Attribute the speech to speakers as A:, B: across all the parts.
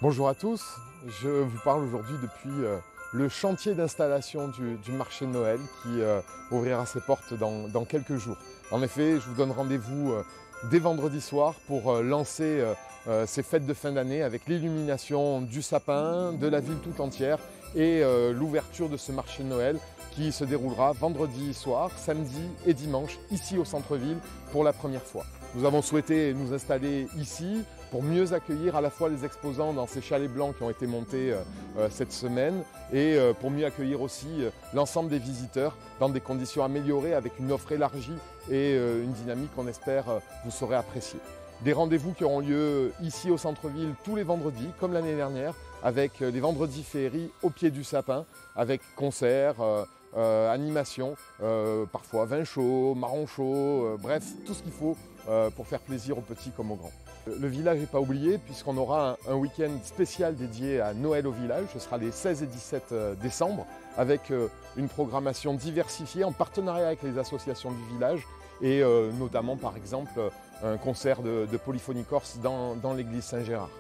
A: Bonjour à tous, je vous parle aujourd'hui depuis le chantier d'installation du marché de Noël qui ouvrira ses portes dans quelques jours. En effet, je vous donne rendez-vous dès vendredi soir pour lancer ces fêtes de fin d'année avec l'illumination du sapin, de la ville tout entière et l'ouverture de ce marché de Noël qui se déroulera vendredi soir, samedi et dimanche ici au centre-ville pour la première fois. Nous avons souhaité nous installer ici pour mieux accueillir à la fois les exposants dans ces chalets blancs qui ont été montés cette semaine et pour mieux accueillir aussi l'ensemble des visiteurs dans des conditions améliorées avec une offre élargie et une dynamique qu'on espère vous saurez apprécier. Des rendez-vous qui auront lieu ici au centre-ville tous les vendredis, comme l'année dernière, avec les vendredis féeries au pied du sapin, avec concerts, animations, parfois vin chaud, marron chaud, bref, tout ce qu'il faut pour faire plaisir aux petits comme aux grands. Le village n'est pas oublié puisqu'on aura un week-end spécial dédié à Noël au village. Ce sera les 16 et 17 décembre avec une programmation diversifiée en partenariat avec les associations du village et notamment par exemple un concert de polyphonie corse dans l'église Saint-Gérard.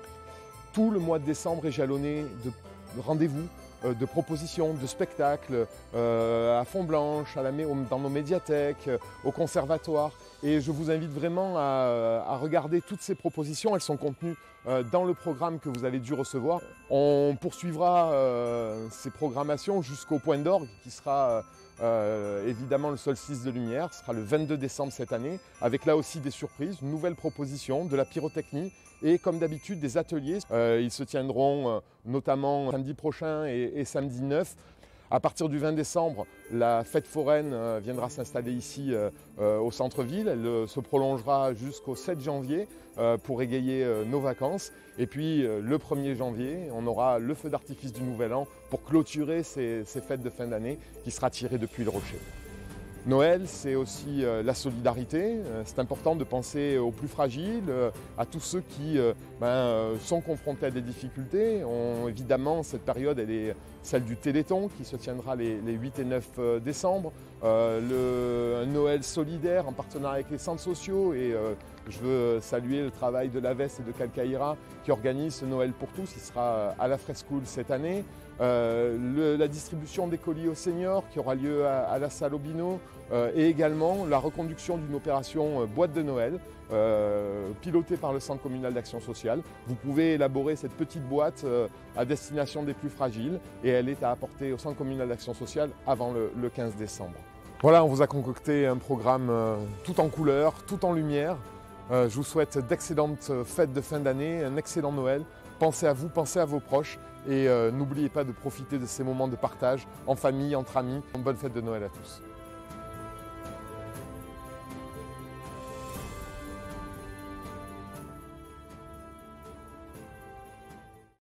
A: Tout le mois de décembre est jalonné de rendez-vous, de propositions, de spectacles à Font-Blanche, dans nos médiathèques, au conservatoire. Et je vous invite vraiment à regarder toutes ces propositions. Elles sont contenues dans le programme que vous avez dû recevoir. On poursuivra ces programmations jusqu'au point d'orgue qui sera évidemment le solstice de lumière. Ce sera le 22 décembre cette année avec là aussi des surprises, de nouvelles propositions, de la pyrotechnie et comme d'habitude des ateliers. Ils se tiendront notamment samedi prochain et samedi 9. À partir du 20 décembre, la fête foraine viendra s'installer ici au centre-ville. Elle se prolongera jusqu'au 7 janvier pour égayer nos vacances. Et puis le 1er janvier, on aura le feu d'artifice du Nouvel An pour clôturer ces fêtes de fin d'année qui sera tiré depuis le rocher. Noël, c'est aussi la solidarité. C'est important de penser aux plus fragiles, à tous ceux qui sont confrontés à des difficultés. Évidemment, cette période, elle est celle du Téléthon qui se tiendra les 8 et 9 décembre. Un Noël solidaire en partenariat avec les centres sociaux et je veux saluer le travail de l'AVES et de Calcaïra qui organise ce Noël pour tous. Il sera à la Frescool cette année. La distribution des colis aux seniors qui aura lieu à la salle Obino et également la reconduction d'une opération boîte de Noël pilotée par le Centre communal d'action sociale. Vous pouvez élaborer cette petite boîte à destination des plus fragiles et elle est à apporter au Centre communal d'action sociale avant le 15 décembre. Voilà, on vous a concocté un programme tout en couleurs, tout en lumière. Je vous souhaite d'excellentes fêtes de fin d'année, un excellent Noël. Pensez à vous, pensez à vos proches et n'oubliez pas de profiter de ces moments de partage en famille, entre amis. Bonne fête de Noël à tous.